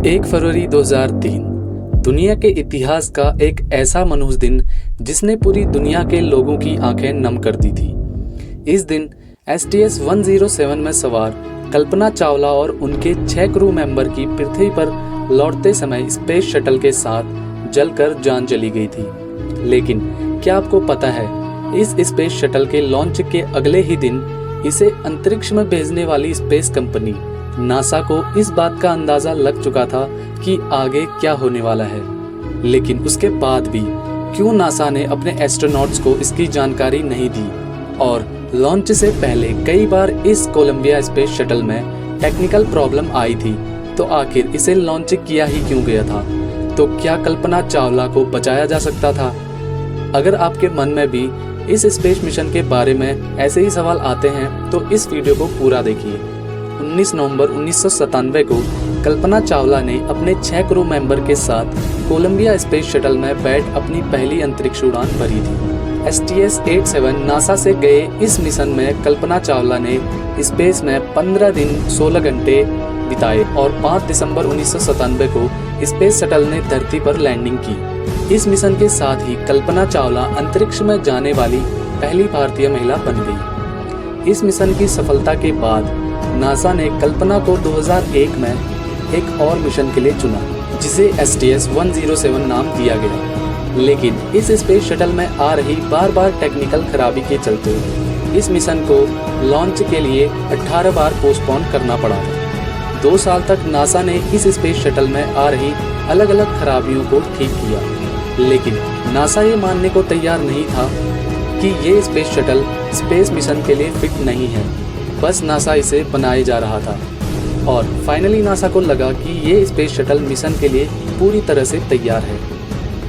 1 फरवरी 2003 दुनिया के इतिहास का एक ऐसा मनहूस दिन जिसने पूरी दुनिया के लोगों की आंखें नम कर दी थी। इस दिन STS-107 में सवार कल्पना चावला और उनके 6 क्रू मेंबर की पृथ्वी पर लौटते समय स्पेस शटल के साथ जलकर जान चली गई थी। लेकिन क्या आपको पता है, इस स्पेस शटल के लॉन्च के अगले ही दिन इसे अंतरिक्ष में भेजने वाली स्पेस कंपनी नासा को इस बात का अंदाजा लग चुका था कि आगे क्या होने वाला है। लेकिन उसके बाद भी क्यों नासा ने अपने एस्ट्रोनॉट्स को इसकी जानकारी नहीं दी और लॉन्च से पहले कई बार इस कोलंबिया स्पेस शटल में टेक्निकल प्रॉब्लम आई थी, तो आखिर इसे लॉन्च किया ही क्यों गया था? तो क्या कल्पना चावला को बचाया जा सकता था? अगर आपके मन में भी इस स्पेस मिशन के बारे में ऐसे ही सवाल आते हैं तो इस वीडियो को पूरा देखिए। 19 नवंबर 1997 को कल्पना चावला ने अपने 6 क्रू मेंबर के साथ कोलंबिया स्पेस शटल में बैठ अपनी पहली अंतरिक्ष उड़ान भरी थी। STS-87 नासा से गए इस मिशन में कल्पना चावला ने स्पेस में 15 दिन 16 घंटे बिताए और 5 दिसंबर 1997 को स्पेस शटल ने धरती पर लैंडिंग की। इस मिशन के साथ ही कल्पना चावला अंतरिक्ष में जाने वाली पहली भारतीय महिला बन गई। इस मिशन की सफलता के बाद नासा ने कल्पना को 2001 में एक और मिशन के लिए चुना, जिसे STS-107 नाम दिया गया। लेकिन इस स्पेस शटल में आ रही बार बार टेक्निकल खराबी के चलते इस मिशन को लॉन्च के लिए 18 बार पोस्टपोन करना पड़ा था। 2 साल तक नासा ने इस स्पेस शटल में आ रही अलग अलग खराबियों को ठीक किया, लेकिन नासा ये मानने को तैयार नहीं था कि ये स्पेस शटल स्पेस मिशन के लिए फिट नहीं है। बस नासा इसे बनाए जा रहा था और फाइनली नासा को लगा कि ये स्पेस शटल मिशन के लिए पूरी तरह से तैयार है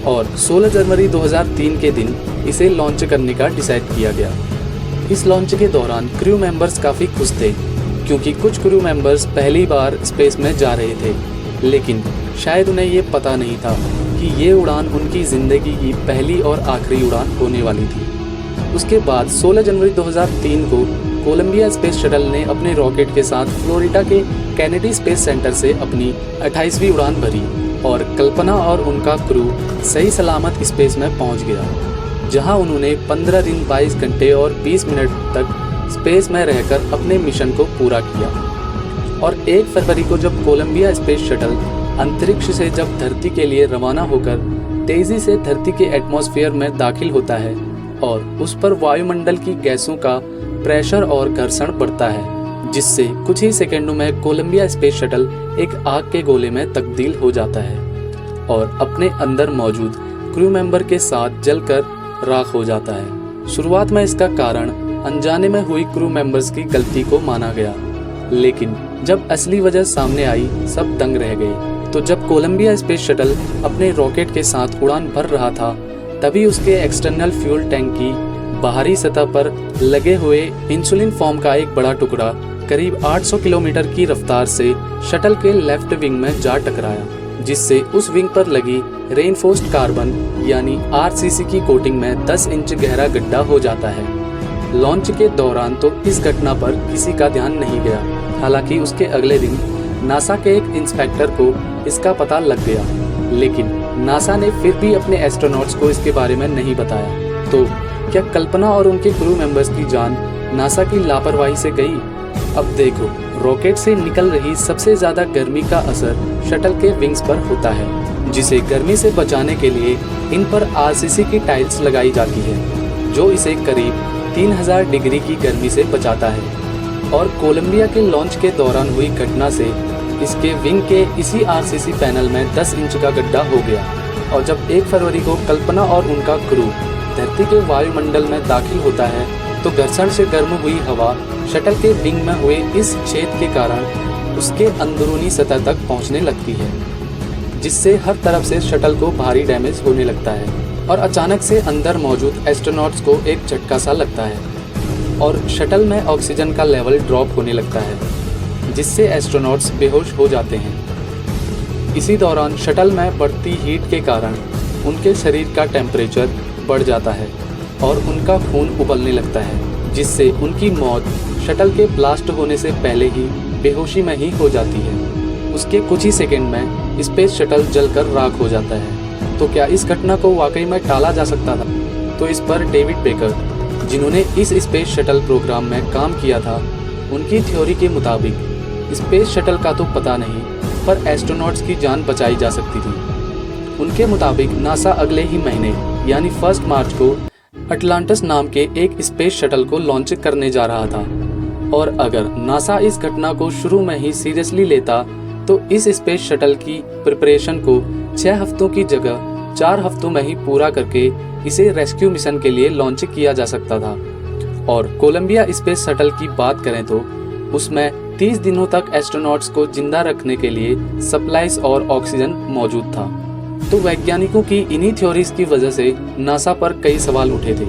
और 16 जनवरी 2003 के दिन इसे लॉन्च करने का डिसाइड किया गया। इस लॉन्च के दौरान क्रू मेंबर्स काफ़ी खुश थे, क्योंकि कुछ क्रू मेंबर्स पहली बार स्पेस में जा रहे थे, लेकिन शायद उन्हें ये पता नहीं था कि ये उड़ान उनकी ज़िंदगी की पहली और आखिरी उड़ान होने वाली थी। उसके बाद 16 जनवरी 2003 को कोलंबिया स्पेस शटल ने अपने रॉकेट के साथ फ्लोरिडा के कैनेडी स्पेस सेंटर से अपनी 28वीं उड़ान भरी और कल्पना और उनका क्रू सही सलामत स्पेस में पहुंच गया, जहां उन्होंने 15 दिन 22 घंटे और 20 मिनट तक स्पेस में रहकर अपने मिशन को पूरा किया। और 1 फरवरी को जब कोलंबिया स्पेस शटल अंतरिक्ष से जब धरती के लिए रवाना होकर तेजी से धरती के एटमॉस्फेयर में दाखिल होता है और उस पर वायुमंडल की गैसों का प्रेशर और घर्षण बढ़ता है, जिससे कुछ ही सेकंडों में कोलंबिया स्पेस शटल एक आग के गोले में तब्दील हो जाता है और अपने अंदर मौजूद क्रू मेंबर के साथ जलकर राख हो जाता है। शुरुआत में इसका कारण अनजाने में हुई क्रू मेंबर्स की गलती को माना गया, लेकिन जब असली वजह सामने आई सब दंग रह गए। तो जब कोलंबिया स्पेस शटल अपने रॉकेट के साथ उड़ान भर रहा था, तभी उसके एक्सटर्नल फ्यूल टैंक की बाहरी सतह पर लगे हुए इंसुलिन फॉर्म का एक बड़ा टुकड़ा करीब 800 किलोमीटर की रफ्तार से शटल के लेफ्ट विंग में जा टकराया, जिससे उस विंग पर लगी रेनफोर्स्ड कार्बन यानी RCC की कोटिंग में 10 इंच गहरा गड्ढा हो जाता है। लॉन्च के दौरान तो इस घटना पर किसी का ध्यान नहीं गया, हालांकि उसके अगले दिन नासा के एक इंस्पेक्टर को इसका पता लग गया, लेकिन नासा ने फिर भी अपने एस्ट्रोनॉट्स को इसके बारे में नहीं बताया। तो क्या कल्पना और उनके क्रू मेंबर्स की जान नासा की लापरवाही से गई? अब देखो, रॉकेट से निकल रही सबसे ज्यादा गर्मी का असर शटल के विंग्स पर होता है, जिसे गर्मी से बचाने के लिए इन पर RCC की टाइल्स लगाई जाती है, जो इसे करीब 3000 डिग्री की गर्मी से बचाता है। और कोलंबिया के लॉन्च के दौरान हुई घटना से इसके विंग के इसी RCC पैनल में 10 इंच का गड्ढा हो गया और जब 1 फरवरी को कल्पना और उनका क्रू धरती के वायुमंडल में दाखिल होता है, तो घर्षण से गर्म हुई हवा शटल के विंग में हुए इस छेद के कारण उसके अंदरूनी सतह तक पहुंचने लगती है, जिससे हर तरफ से शटल को भारी डैमेज होने लगता है और अचानक से अंदर मौजूद एस्ट्रोनॉट्स को एक झटका सा लगता है और शटल में ऑक्सीजन का लेवल ड्रॉप होने लगता है, जिससे एस्ट्रोनॉट्स बेहोश हो जाते हैं। इसी दौरान शटल में बढ़ती हीट के कारण उनके शरीर का टेम्परेचर बढ़ जाता है और उनका खून उबलने लगता है, जिससे उनकी मौत शटल के ब्लास्ट होने से पहले ही बेहोशी में ही हो जाती है। उसके कुछ ही सेकंड में स्पेस शटल जलकर राख हो जाता है। तो क्या इस घटना को वाकई में टाला जा सकता था? तो इस पर डेविड बेकर, जिन्होंने इस स्पेस शटल प्रोग्राम में काम किया था, उनकी थ्योरी के मुताबिक स्पेस शटल का तो पता नहीं, पर एस्ट्रोनॉट्स की जान बचाई जा सकती थी। उनके मुताबिक नासा अगले ही महीने यानी 1 मार्च को अटलांटिस नाम के एक स्पेस शटल को लॉन्च करने जा रहा था, और अगर नासा इस घटना को शुरू में ही सीरियसली लेता तो इस स्पेस शटल की प्रिपरेशन को 6 हफ्तों की जगह 4 हफ्तों में ही पूरा करके इसे रेस्क्यू मिशन के लिए लॉन्च किया जा सकता था। और कोलंबिया स्पेस शटल की बात करें तो उसमें 30 दिनों तक एस्ट्रोनॉट्स को जिंदा रखने के लिए सप्लाईज और ऑक्सीजन मौजूद था। तो वैज्ञानिकों की इन्हीं थ्योरीज की वजह से नासा पर कई सवाल उठे थे।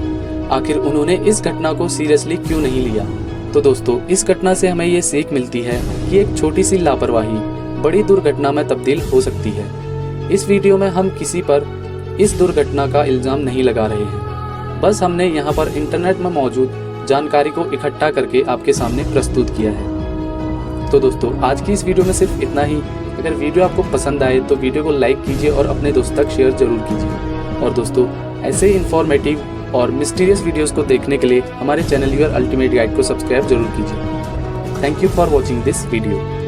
आखिर उन्होंने इस घटना को सीरियसली क्यों नहीं लिया? तो दोस्तों, इस घटना से हमें ये सीख मिलती है कि एक छोटी सी लापरवाही बड़ी दुर्घटना में तब्दील हो सकती है। इस वीडियो में हम किसी पर इस दुर्घटना का इल्ज़ाम नहीं लगा रहे हैं, बस हमने यहाँ पर इंटरनेट में मौजूद जानकारी को इकट्ठा करके आपके सामने प्रस्तुत किया है। तो दोस्तों, आज की इस वीडियो में सिर्फ इतना ही। अगर वीडियो आपको पसंद आए तो वीडियो को लाइक कीजिए और अपने दोस्त तक शेयर जरूर कीजिए। और दोस्तों, ऐसे ही इंफॉर्मेटिव और मिस्टीरियस वीडियोस को देखने के लिए हमारे चैनल योर अल्टीमेट गाइड को सब्सक्राइब जरूर कीजिए। Thank you for watching this video.